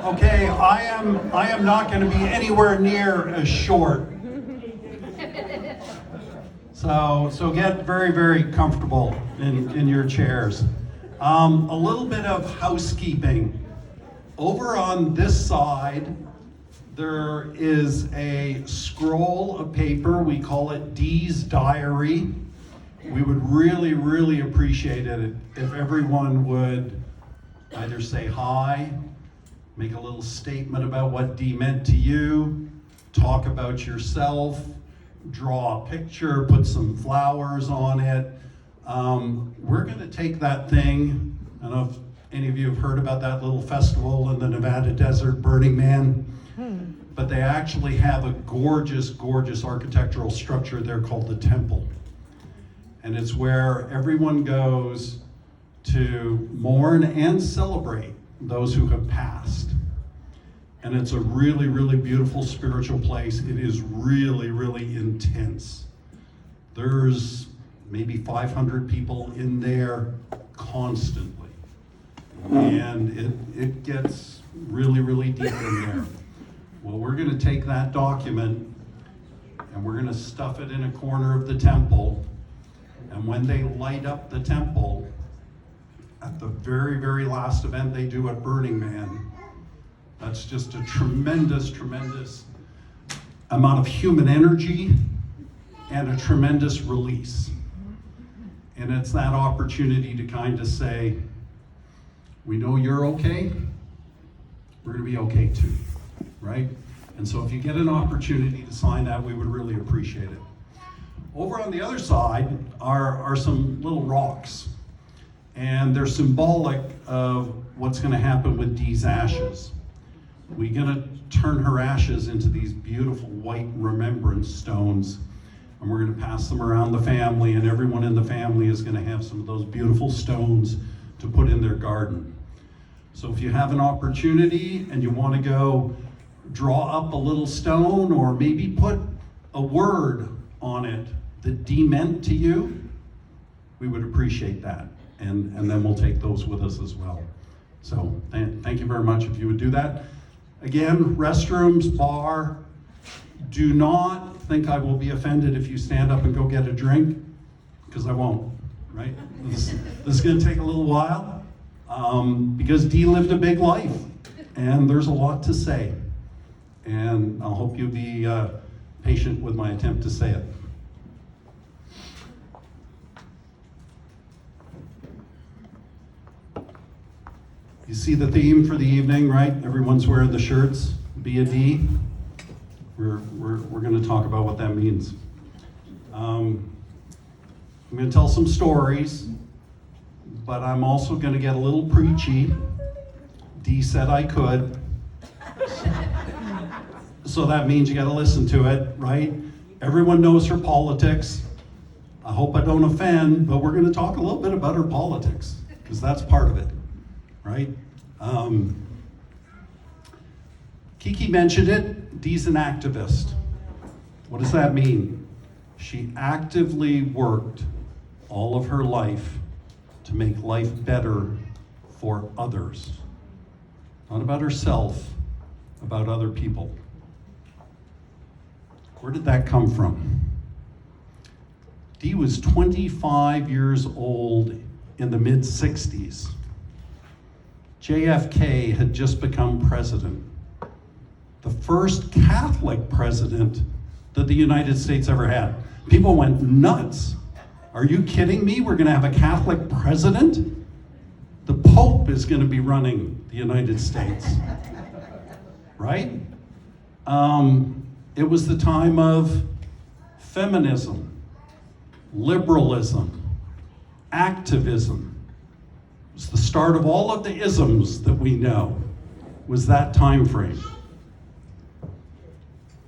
Okay, I am not going to be anywhere near as short. So get very, very comfortable in your chairs. A little bit of housekeeping. Over on this side, there is a scroll of paper. We call it Dee's Diary. We would really, really appreciate it if everyone would either say hi, make a little statement about what Dee meant to you, talk about yourself, draw a picture, put some flowers on it. We're going to take that thing. I don't know if any of you have heard about that little festival in the Nevada desert, Burning Man. But they actually have a gorgeous, gorgeous architectural structure there called the Temple. And it's where everyone goes to mourn and celebrate those who have passed. And it's a really, really beautiful spiritual place. It is really, really intense. There's maybe 500 people in there constantly. And it gets really, really deep in there. Well, we're going to take that document and we're going to stuff it in a corner of the temple. And when they light up the temple, at the very, very last event they do at Burning Man, that's just a tremendous, tremendous amount of human energy and a tremendous release. And it's that opportunity to kind of say, we know you're okay, we're going to be okay too, right? And so if you get an opportunity to sign that, we would really appreciate it. Over on the other side are some little rocks, and they're symbolic of what's going to happen with Dee's ashes. We're going to turn her ashes into these beautiful white remembrance stones, and we're going to pass them around the family, and everyone in the family is going to have some of those beautiful stones to put in their garden. So if you have an opportunity and you want to go draw up a little stone, or maybe put a word on it that Dee meant to you, we would appreciate that. And then we'll take those with us as well. So thank you very much if you would do that. Again, restrooms, bar. Do not think I will be offended if you stand up and go get a drink, because I won't, right? This is going to take a little while, because Dee lived a big life, and there's a lot to say. And I'll hope you'll be patient with my attempt to say it. You see the theme for the evening, right? Everyone's wearing the shirts. Be a Dee. We're going to talk about what that means. I'm going to tell some stories, but I'm also going to get a little preachy. Dee said I could. So that means you got to listen to it, right? Everyone knows her politics. I hope I don't offend, but we're going to talk a little bit about her politics, because that's part of it. Right? Kiki mentioned it. Dee's an activist. What does that mean? She actively worked all of her life to make life better for others. Not about herself, about other people. Where did that come from? Dee was 25 years old in the mid-60s. JFK had just become president, the first Catholic president that the United States ever had. People went nuts. Are you kidding me? We're going to have a Catholic president? The Pope is going to be running the United States, right? It was the time of feminism, liberalism, activism. It was the start of all of the isms that we know, was that time frame.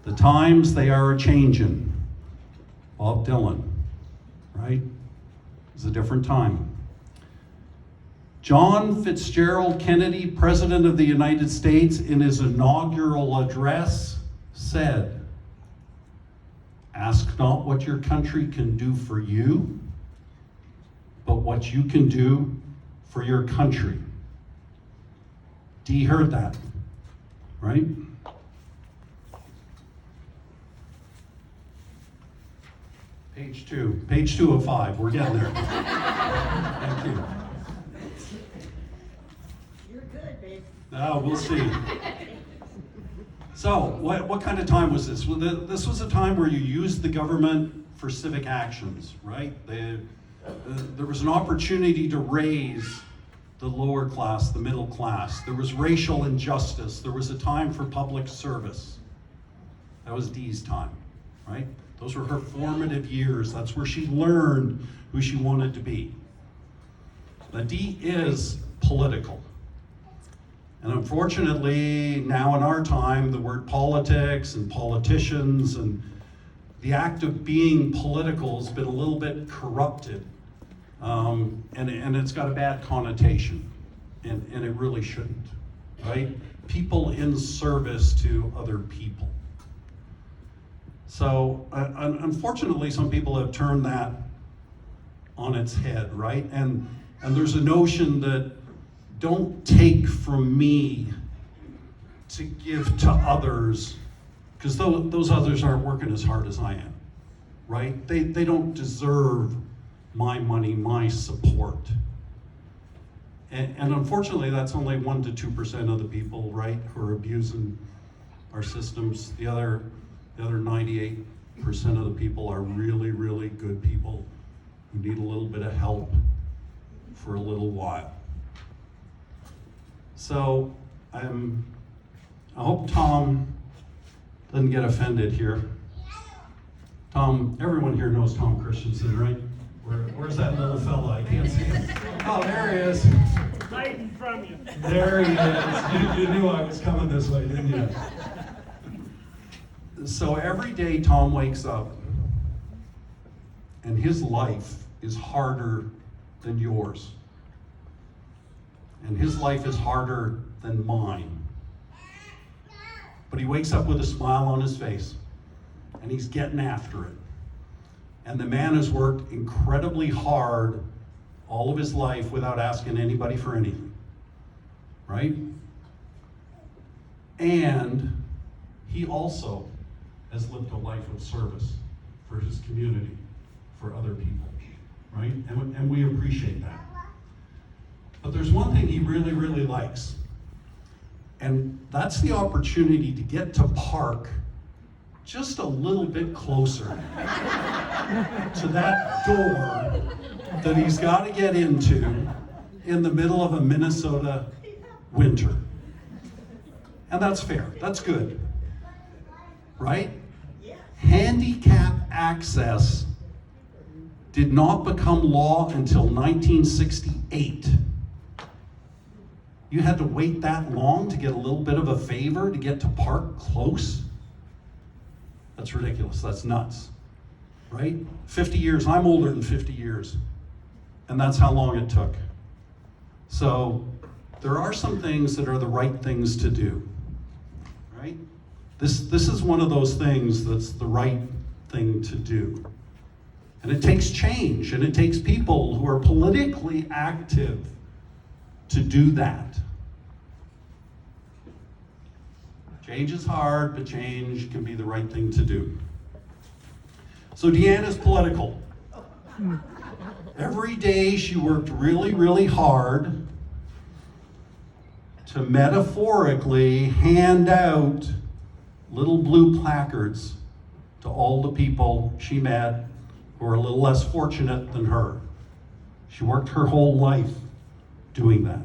The times, they are a-changin'. Bob Dylan, right? It was a different time. John Fitzgerald Kennedy, President of the United States, in his inaugural address said, "Ask not what your country can do for you, but what you can do for your country." Dee heard that. right? Page two of 5, we're getting there. Thank you. You're good, babe. We'll see. So, what kind of time was this? Well, this was a time where you used the government for civic actions, right? There was an opportunity to raise the lower class, the middle class. There was racial injustice. There was a time for public service. That was Dee's time, right? Those were her formative years. That's where she learned who she wanted to be. Now, Dee is political. And unfortunately, now in our time, the word politics and politicians and the act of being political has been a little bit corrupted. And it's got a bad connotation. And it really shouldn't, right? People in service to other people. So unfortunately, some people have turned that on its head, right? And there's a notion that don't take from me to give to others, because those others aren't working as hard as I am, right? They don't deserve my money, my support. And unfortunately, that's only 1% to 2% of the people, right, who are abusing our systems. The other 98% of the people are really, really good people who need a little bit of help for a little while. So I hope Tom doesn't get offended here. Tom, everyone here knows Tom Christensen, right? Where's that little fella? I can't see him. Oh, there he is. Hiding from you. There he is. You knew I was coming this way, didn't you? So every day Tom wakes up and his life is harder than yours. And his life is harder than mine. But he wakes up with a smile on his face and he's getting after it. And the man has worked incredibly hard all of his life without asking anybody for anything, right? And he also has lived a life of service for his community, for other people, right? And we appreciate that. But there's one thing he really, really likes, and that's the opportunity to get to park just a little bit closer to that door that he's got to get into in the middle of a Minnesota winter. And that's fair, that's good, right? Handicap access did not become law until 1968. You had to wait that long to get a little bit of a favor to get to park close? That's ridiculous, that's nuts, right? 50 years, I'm older than 50 years, and that's how long it took. So there are some things that are the right things to do, right? This is one of those things that's the right thing to do. And it takes change, and it takes people who are politically active to do that. Change is hard, but change can be the right thing to do. So Dee Ann is political. Every day she worked really, really hard to metaphorically hand out little blue placards to all the people she met who are a little less fortunate than her. She worked her whole life doing that.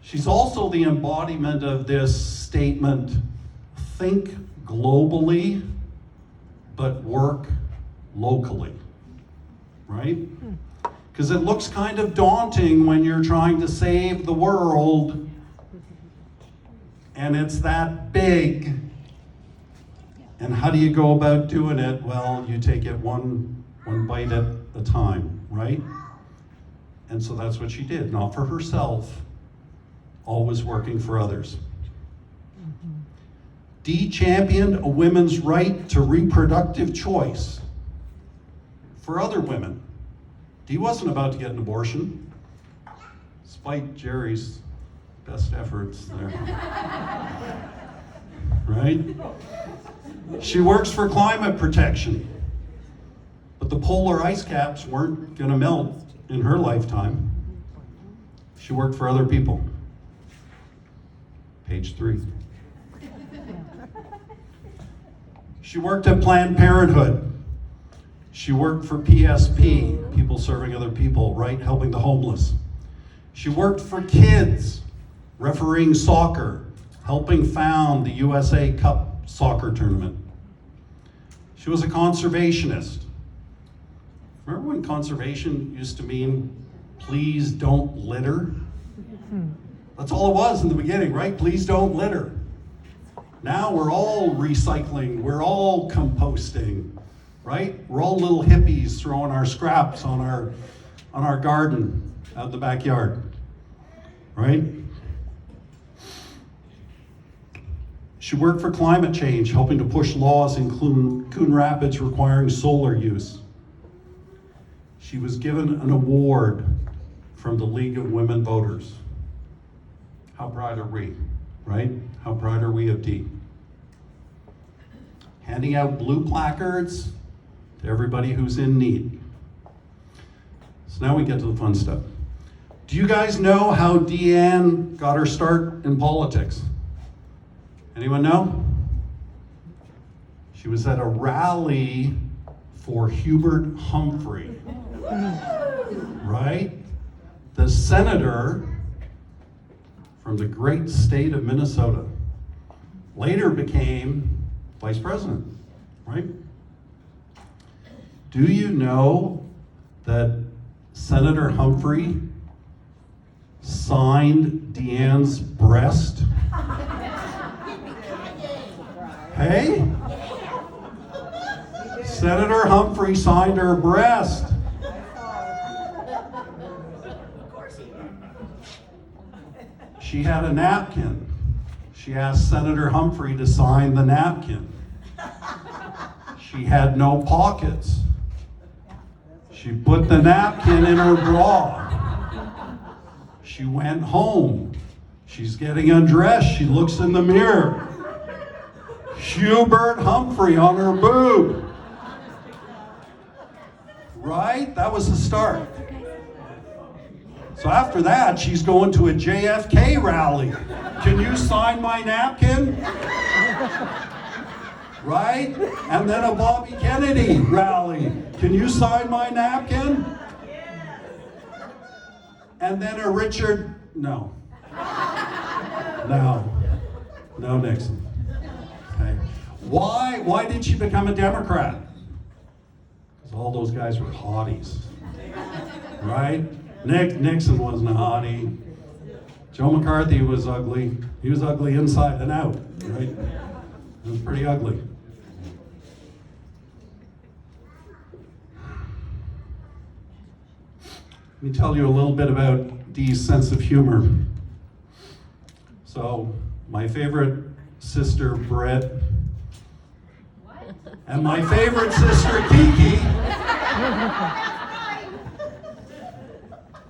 She's also the embodiment of this statement, think globally, but work locally, right? Because it looks kind of daunting when you're trying to save the world and it's that big. And how do you go about doing it? Well, you take it one bite at a time, right? And so that's what she did, not for herself, always working for others. Dee championed a women's right to reproductive choice for other women. Dee wasn't about to get an abortion, despite Jerry's best efforts there. Right? She works for climate protection. But the polar ice caps weren't going to melt in her lifetime. She worked for other people. Page 3. She worked at Planned Parenthood. She worked for PSP, people serving other people, right? Helping the homeless. She worked for kids, refereeing soccer, helping found the USA Cup soccer tournament. She was a conservationist. Remember when conservation used to mean, please don't litter? That's all it was in the beginning, right? Please don't litter. Now we're all recycling, we're all composting, right? We're all little hippies throwing our scraps on our garden out in the backyard, right? She worked for climate change, helping to push laws in Coon Rapids requiring solar use. She was given an award from the League of Women Voters. How proud are we, right? How proud are we of Dee? Handing out blue placards to everybody who's in need. So now we get to the fun stuff. Do you guys know how Dee Ann got her start in politics? Anyone know? She was at a rally for Hubert Humphrey, right? The senator from the great state of Minnesota. Later became vice president, right? Do you know that Senator Humphrey signed Dee Ann's breast? Hey? Senator Humphrey signed her breast. She had a napkin. She asked Senator Humphrey to sign the napkin. She had no pockets. She put the napkin in her bra. She went home. She's getting undressed. She looks in the mirror. Hubert Humphrey on her boob. Right? That was the start. So after that, she's going to a JFK rally. Can you sign my napkin? Right? And then a Bobby Kennedy rally. Can you sign my napkin? And then a Richard, no. No Nixon. Okay. Why did she become a Democrat? Because all those guys were hotties. Right? Nixon wasn't a hottie. Joe McCarthy was ugly. He was ugly inside and out, right? It was pretty ugly. Let me tell you a little bit about Dee's sense of humor. So, my favorite sister, Brett, and my favorite sister, Kiki,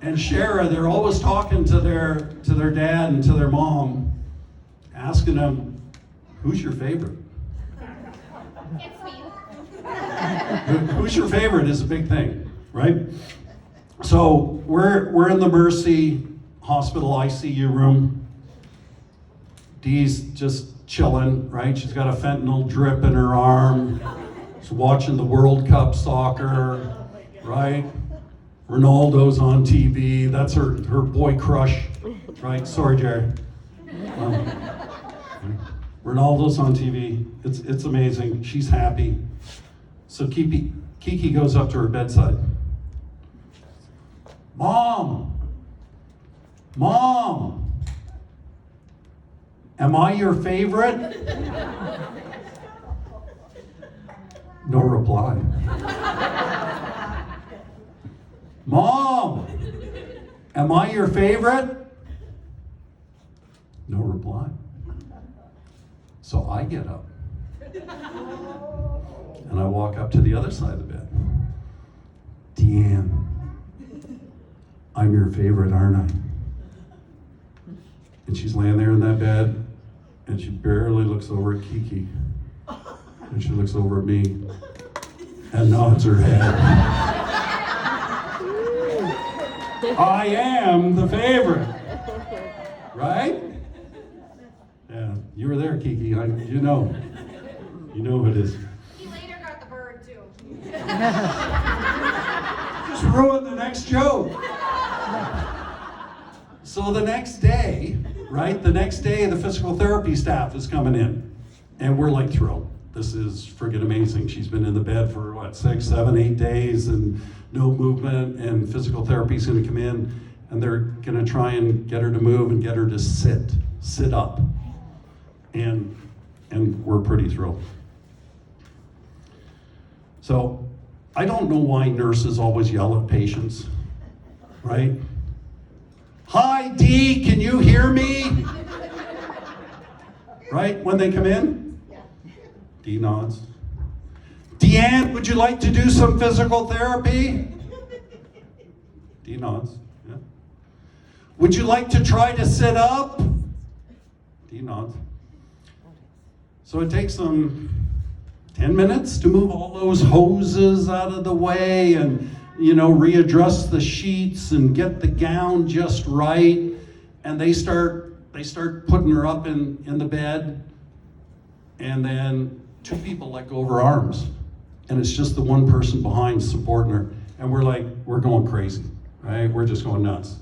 and Shara, they're always talking to their dad and to their mom, asking them, who's your favorite? It's me. Who's your favorite is a big thing, right? So we're in the Mercy Hospital ICU room. Dee's just chilling, right? She's got a fentanyl drip in her arm. She's watching the World Cup soccer, right? Ronaldo's on TV. That's her boy crush, right? Sorry, Jerry. Ronaldo's on TV. It's amazing. She's happy. So Kiki goes up to her bedside. Mom, am I your favorite? No reply. Mom, am I your favorite? No reply. So I get up and I walk up to the other side of the bed. Dee Ann, I'm your favorite, aren't I? And she's laying there in that bed, and she barely looks over at Kiki. And she looks over at me and nods her head. I am the favorite, right? Yeah, you were there, Kiki. You know who it is. He later got the bird too. Just ruined the next joke. So the next day, right? The next day, the physical therapy staff is coming in, and we're like thrilled. This is friggin' amazing. She's been in the bed for 6, 7, 8 days and no movement, and physical therapy's gonna come in, and they're gonna try and get her to move and get her to sit up. And we're pretty thrilled. So I don't know why nurses always yell at patients, right? Hi, Dee, can you hear me? Right, when they come in? Dee nods. Dee Ann, would you like to do some physical therapy? Dee nods, yeah. Would you like to try to sit up? Dee nods. So it takes them 10 minutes to move all those hoses out of the way and, readjust the sheets and get the gown just right. And they start putting her up in the bed, and then 2 people let go of her arms. And it's just the one person behind supporting her. And we're going crazy, right? We're just going nuts,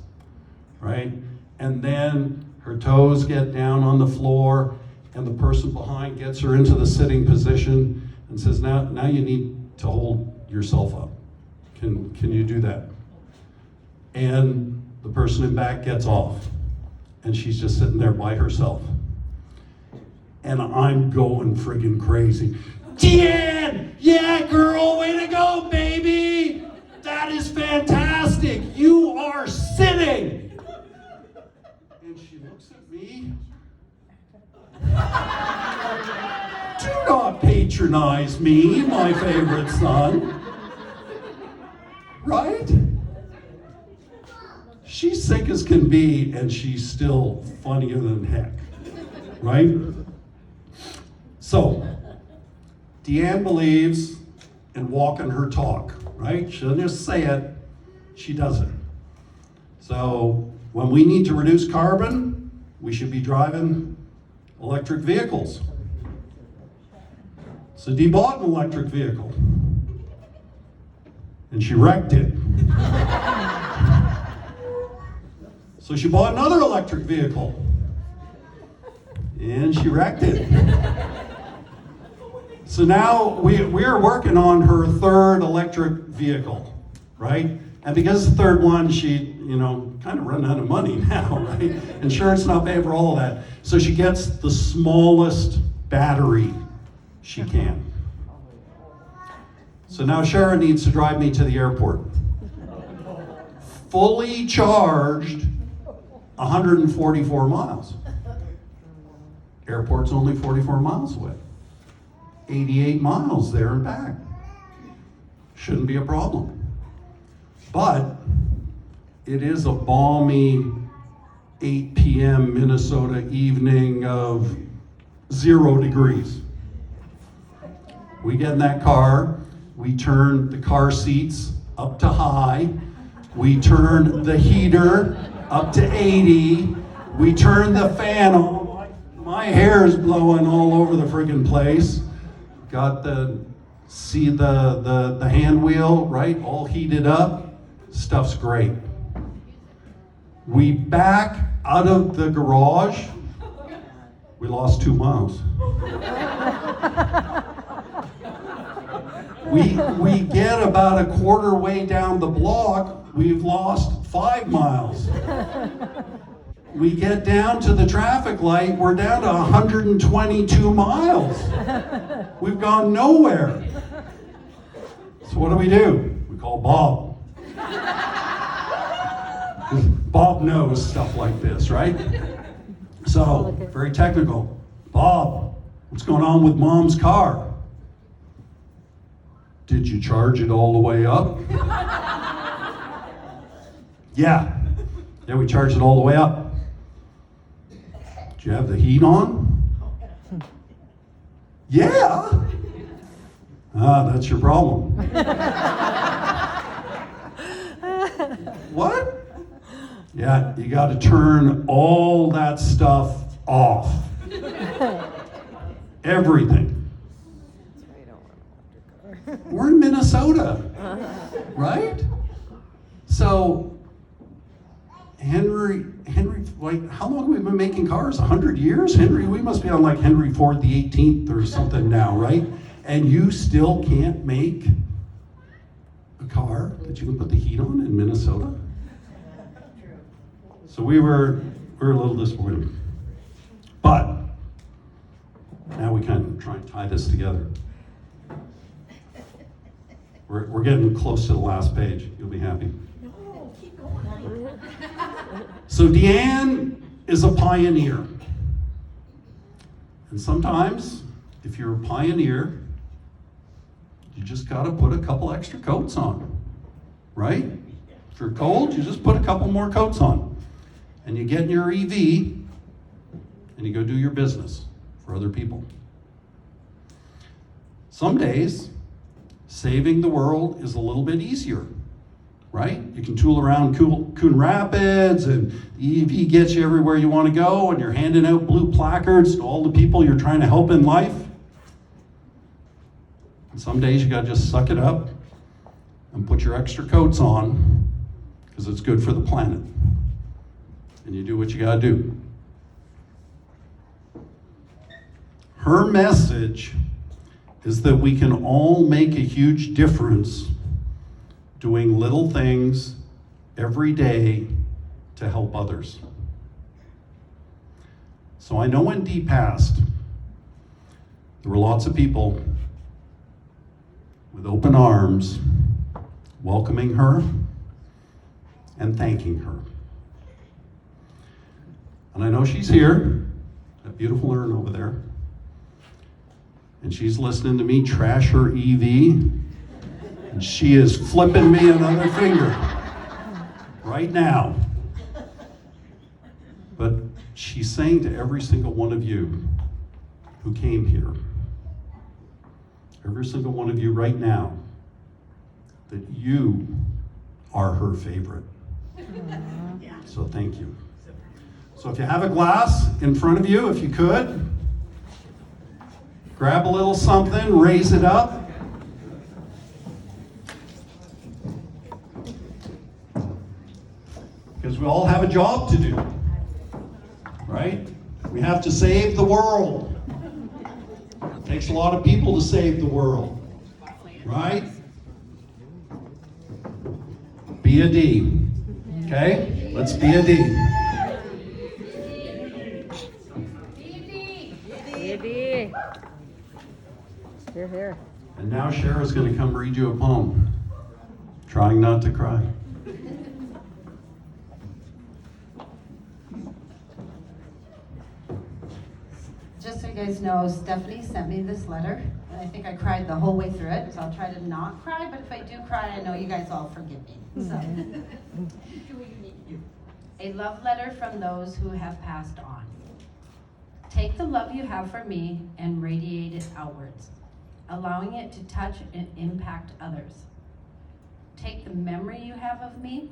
right? And then her toes get down on the floor, and the person behind gets her into the sitting position and says, now you need to hold yourself up. Can you do that? And the person in back gets off, and she's just sitting there by herself. And I'm going friggin' crazy. Dee Ann! Yeah, girl, way to go, baby! That is fantastic! You are sitting! And she looks at me. Do not patronize me, my favorite son. Right? She's sick as can be, and she's still funnier than heck. Right? So, Dee Ann believes in walking her talk, right? She doesn't just say it, she does it. So, when we need to reduce carbon, we should be driving electric vehicles. So Dee bought an electric vehicle, and she wrecked it. So she bought another electric vehicle, and she wrecked it. So now we're working on her third electric vehicle, right? And because the third one, she, kind of run out of money now, right? Insurance not paying for all of that. So she gets the smallest battery she can. So now Sharon needs to drive me to the airport. Fully charged, 144 miles. Airport's only 44 miles away. 88 miles there and back. Shouldn't be a problem. But it is a balmy 8 p.m. Minnesota evening of 0 degrees. We get in that car, we turn the car seats up to high, we turn the heater up to 80, we turn the fan on. My hair is blowing all over the friggin' place. Got the hand wheel, right, all heated up. Stuff's great. We back out of the garage. We lost 2 miles. We get about a quarter way down the block. We've lost 5 miles. We get down to the traffic light. We're down to 122 miles. We've gone nowhere. So what do? We call Bob. Bob knows stuff like this, right? So, very technical. Bob, what's going on with Mom's car? Did you charge it all the way up? Yeah, we charged it all the way up. Do you have the heat on? Yeah. Ah, that's your problem. What? Yeah, you got to turn all that stuff off. Everything. We're in Minnesota, right? So, Henry, like, how long have we been making cars? 100 years? Henry, we must be on like Henry Ford the 18th or something now, right? And you still can't make a car that you can put the heat on in Minnesota? So we were a little disappointed. But now we kind of try and tie this together. We're getting close to the last page. You'll be happy. No, keep going. So Dee Ann is a pioneer. And sometimes, if you're a pioneer, you just got to put a couple extra coats on, right? If you're cold, you just put a couple more coats on. And you get in your EV, and you go do your business for other people. Some days, saving the world is a little bit easier, right? You can tool around Coon Rapids, and the EV gets you everywhere you want to go, and you're handing out blue placards to all the people you're trying to help in life. And some days you got to just suck it up and put your extra coats on, because it's good for the planet. And you do what you got to do. Her message is that we can all make a huge difference doing little things every day to help others. So I know when Dee passed, there were lots of people with open arms welcoming her and thanking her. And I know she's here, that beautiful urn over there. And she's listening to me trash her EV. And she is flipping me another finger right now. But she's saying to every single one of you who came here, every single one of you right now, that you are her favorite. So thank you. So if you have a glass in front of you, if you could, grab a little something, raise it up. Because we all have a job to do, right? We have to save the world. It takes a lot of people to save the world, right? Be a D, okay? Let's be a D. Dee. You're here. And now Cheryl's going to come read you a poem, trying not to cry. Just so you guys know, Stephanie sent me this letter, and I think I cried the whole way through it, so I'll try to not cry, but if I do cry, I know you guys all forgive me. So, a love letter from those who have passed on. Take the love you have for me and radiate it outwards, allowing it to touch and impact others. Take the memory you have of me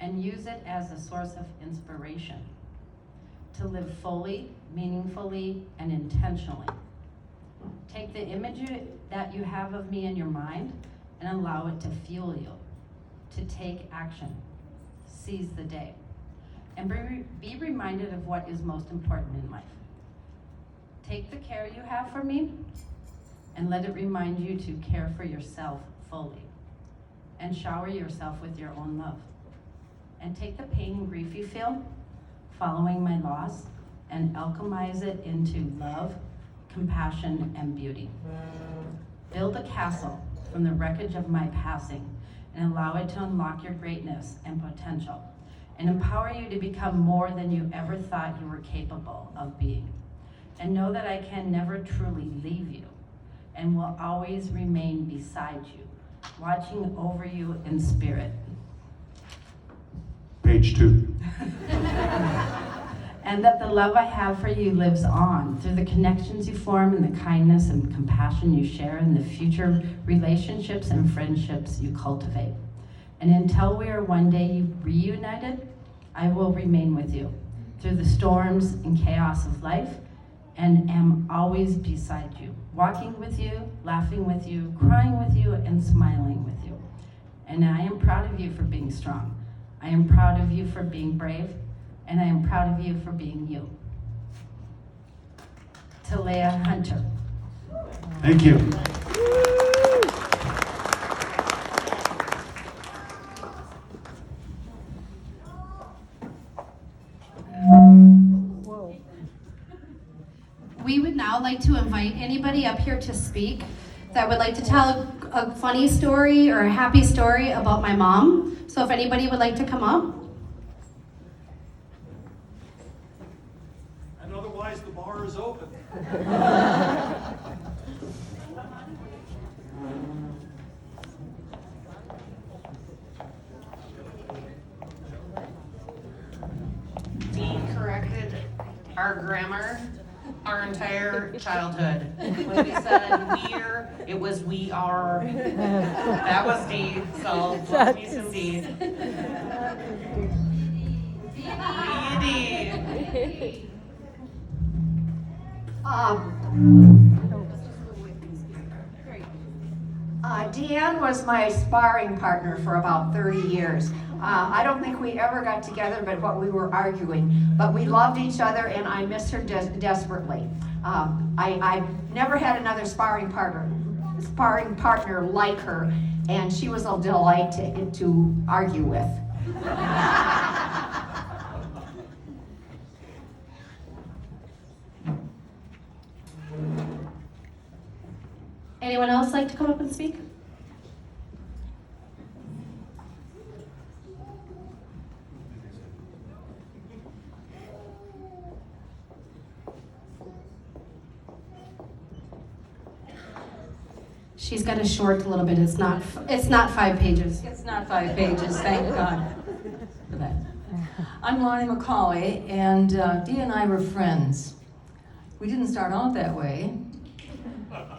and use it as a source of inspiration to live fully, meaningfully, and intentionally. Take the image that you have of me in your mind and allow it to fuel you, to take action, seize the day, and be reminded of what is most important in life. Take the care you have for me and let it remind you to care for yourself fully and shower yourself with your own love. And take the pain and grief you feel following my loss and alchemize it into love, compassion, and beauty. Build a castle from the wreckage of my passing and allow it to unlock your greatness and potential and empower you to become more than you ever thought you were capable of being. And know that I can never truly leave you and will always remain beside you, watching over you in spirit. Page 2. and that the love I have for you lives on through the connections you form and the kindness and compassion you share and the future relationships and friendships you cultivate. And until we are one day reunited, I will remain with you through the storms and chaos of life and am always beside you, walking with you, laughing with you, crying with you, and smiling with you. And I am proud of you for being strong. I am proud of you for being brave, and I am proud of you for being you. Talea Hunter. Thank you. Whoa. We would now like to invite anybody up here to speak that would like to tell a funny story or a happy story about my mom. So if anybody would like to come up. And otherwise, the bar is open. Dee corrected our grammar our entire childhood. When we said we're, it was we are. That was Dee, so love me some Dee. Dee. Dee Ann was my sparring partner for about 30 years. I don't think we ever got together but what we were arguing, but we loved each other and I miss her desperately. I never had another sparring partner like her, and she was a delight to argue with. Anyone else like to come up and speak? She's got a short a little bit. It's not 5 pages. It's not 5 pages, thank God for that. I'm Lonnie McCauley, and Dee and I were friends. We didn't start out that way.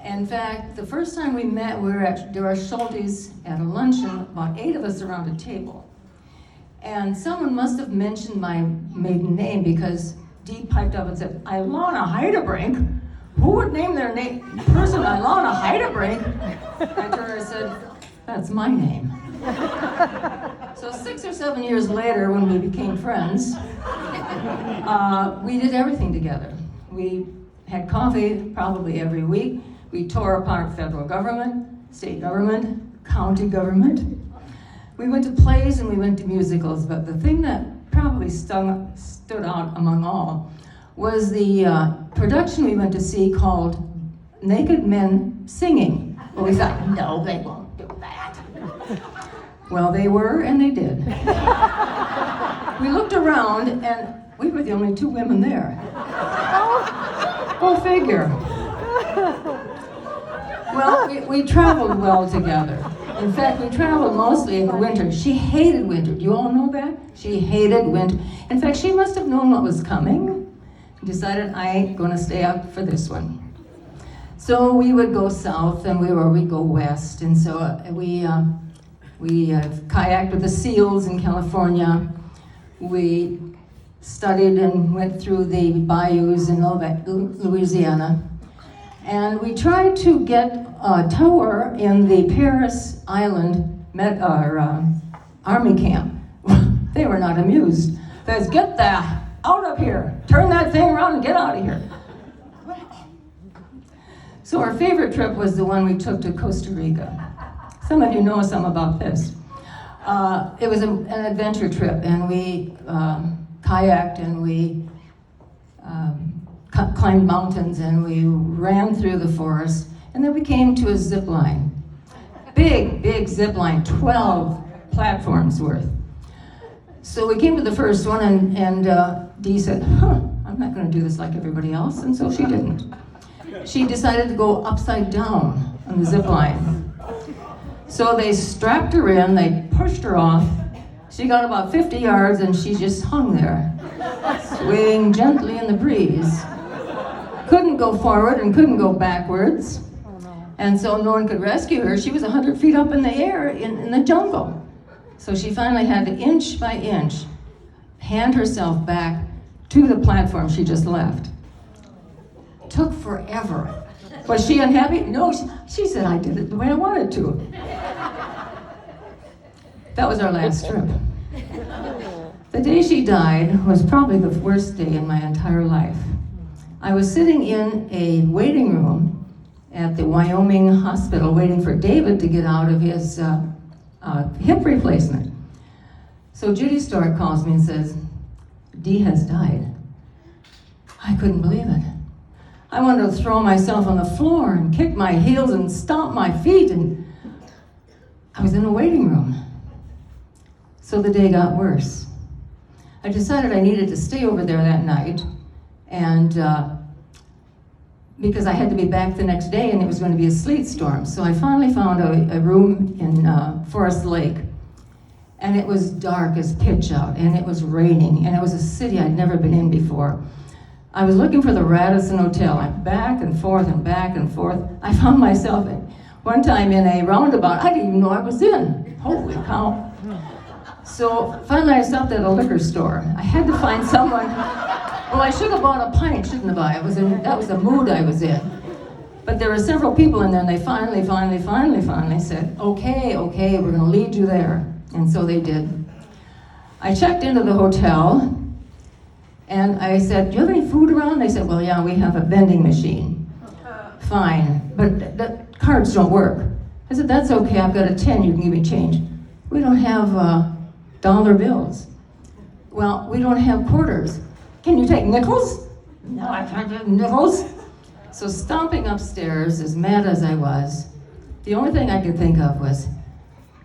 In fact, the first time we met, we were at Doris Schulte's at a luncheon, about 8 of us around a table. And someone must have mentioned my maiden name because Dee piped up and said, Ilana Heidebrink? Who would name their person Ilana Heidebrink? I turned and said, that's my name. So 6 or 7 years later, when we became friends, we did everything together. We had coffee probably every week. We tore apart federal government, state government, county government. We went to plays and we went to musicals, but the thing that probably stood out among all was the production we went to see called Naked Men Singing. Well, we thought, no, they won't do that. Well, they were, and they did. We looked around, and we were the only 2 women there. Go figure. Well, we traveled well together. In fact, we traveled mostly in the winter. She hated winter. Do you all know that? She hated winter. In fact, she must have known what was coming. Decided I ain't gonna stay up for this one. So we would go south and we'd go west. And so we kayaked with the seals in California. We studied and went through the bayous in Louisiana. And we tried to get a tour in the Paris Island army camp. They were not amused. They said, get that out of here. Turn that thing around and get out of here. So our favorite trip was the one we took to Costa Rica. Some of you know some about this. It was an adventure trip, and we kayaked and we climbed mountains and we ran through the forest, and then we came to a zip line. Big zip line, 12 platforms worth. So we came to the first one, and Dee said, I'm not going to do this like everybody else, and so she didn't. She decided to go upside down on the zip line. So they strapped her in, they pushed her off. She got about 50 yards, and she just hung there. swaying gently in the breeze. Couldn't go forward and couldn't go backwards. And so no one could rescue her. She was 100 feet up in the air in the jungle. So she finally had to, inch by inch, hand herself back to the platform she just left. Took forever. Was she unhappy? No, she said, I did it the way I wanted to. That was our last trip. The day she died was probably the worst day in my entire life. I was sitting in a waiting room at the Wyoming hospital waiting for David to get out of his hip replacement. So Judy Stork calls me and says, Dee has died. I couldn't believe it. I wanted to throw myself on the floor and kick my heels and stomp my feet, and I was in a waiting room. So the day got worse. I decided I needed to stay over there that night, and because I had to be back the next day and it was going to be a sleet storm. So I finally found a room in Forest Lake, and it was dark as pitch out, and it was raining, and it was a city I'd never been in before. I was looking for the Radisson Hotel. I'm back and forth and back and forth. I found myself one time in a roundabout I didn't even know I was in. Holy cow. So finally I stopped at a liquor store. I had to find someone. Well, I should have bought a pint, shouldn't I? That was the mood I was in. But there were several people in there, and they finally said, okay, we're gonna lead you there. And so they did. I checked into the hotel, and I said, do you have any food around? They said, well, yeah, we have a vending machine. Fine, but the cards don't work. I said, that's okay, I've got a 10, you can give me change. We don't have dollar bills. Well, we don't have quarters. Can you take nickels? No, I can't take nickels. So stomping upstairs, as mad as I was, the only thing I could think of was,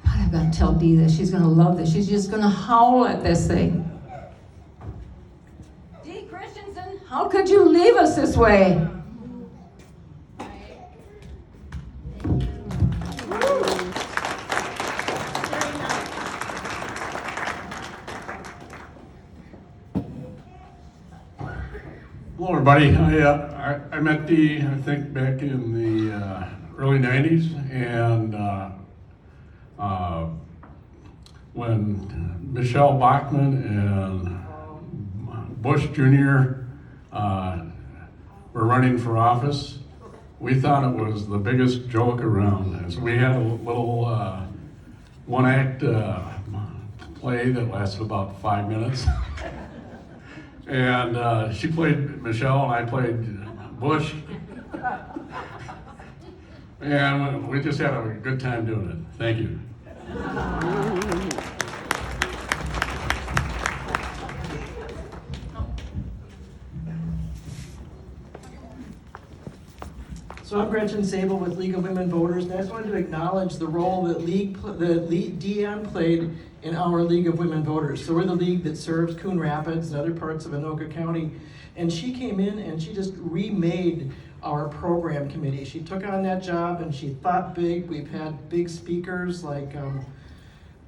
God, I've got to tell Dee this. She's going to love this. She's just going to howl at this thing. Dee Christensen, how could you leave us this way? Hello, everybody. I met Dee, I think, back in the early 90s, and when Michelle Bachmann and Bush Jr. Were running for office, we thought it was the biggest joke around. And so we had a little one-act play that lasted about 5 minutes. And she played Michelle and I played Bush. And we just had a good time doing it. Thank you. So I'm Gretchen Sable with League of Women Voters, and I just wanted to acknowledge the role that Dee Ann played in our League of Women Voters. So we're the league that serves Coon Rapids and other parts of Anoka County. And she came in and she just remade our program committee. She took on that job and she thought big. We've had big speakers like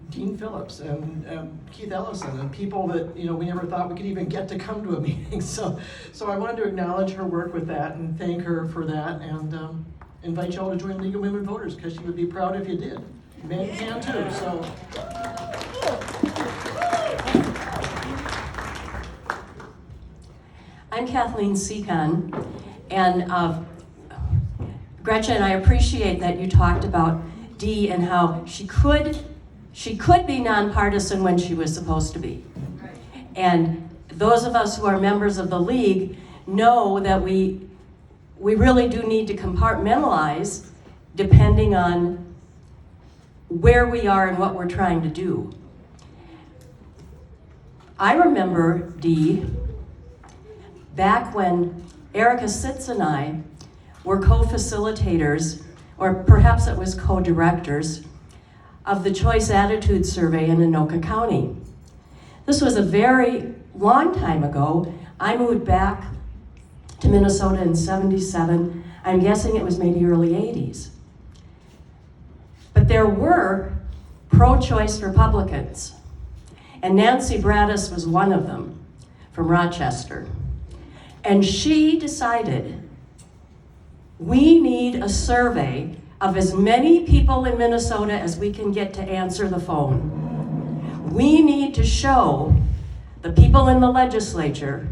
Dean Phillips and Keith Ellison and people that we never thought we could even get to come to a meeting. So I wanted to acknowledge her work with that and thank her for that, and invite y'all to join League of Women Voters because she would be proud if you did. Men can too. So. I'm Kathleen Seacon, and Gretchen, I appreciate that you talked about Dee and how she could be nonpartisan when she was supposed to be. And those of us who are members of the league know that we really do need to compartmentalize depending on where we are and what we're trying to do. I remember, Dee, back when Erica Sitz and I were co-facilitators, or perhaps it was co-directors, of the Choice Attitude Survey in Anoka County. This was a very long time ago. I moved back to Minnesota in '77. I'm guessing it was maybe early '80s. But there were pro-choice Republicans, and Nancy Bradis was one of them, from Rochester. And she decided we need a survey of as many people in Minnesota as we can get to answer the phone. We need to show the people in the legislature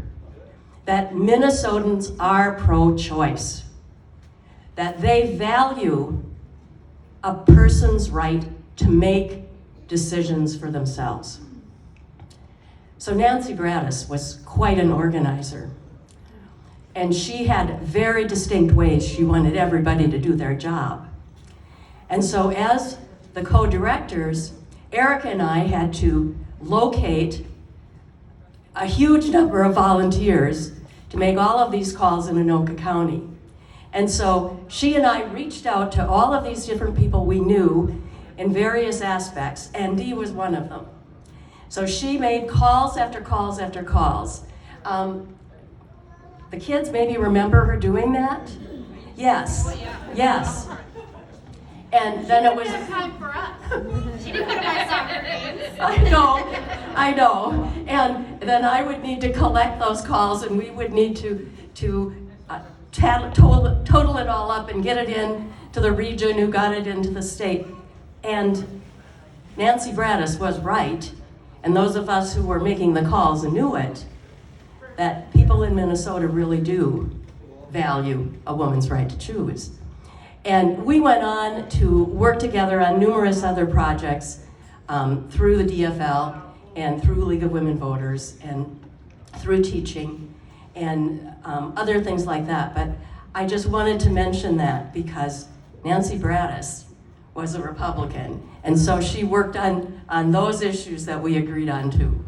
that Minnesotans are pro-choice, that they value a person's right to make decisions for themselves. So Nancy Bradis was quite an organizer. And she had very distinct ways she wanted everybody to do their job. And so as the co-directors, Erica and I had to locate a huge number of volunteers to make all of these calls in Anoka County. And so she and I reached out to all of these different people we knew in various aspects, and Dee was one of them. So she made calls after calls after calls. The kids maybe remember her doing that? Yes, yes. And then it was. She didn't have time for us. She didn't go to my soccer games. I know. And then I would need to collect those calls, and we would need to total it all up and get it in to the region who got it into the state. And Nancy Bradis was right, and those of us who were making the calls knew it, that people in Minnesota really do value a woman's right to choose. And we went on to work together on numerous other projects through the DFL and through League of Women Voters and through teaching and other things like that. But I just wanted to mention that because Nancy Bradis was a Republican, and so she worked on those issues that we agreed on too.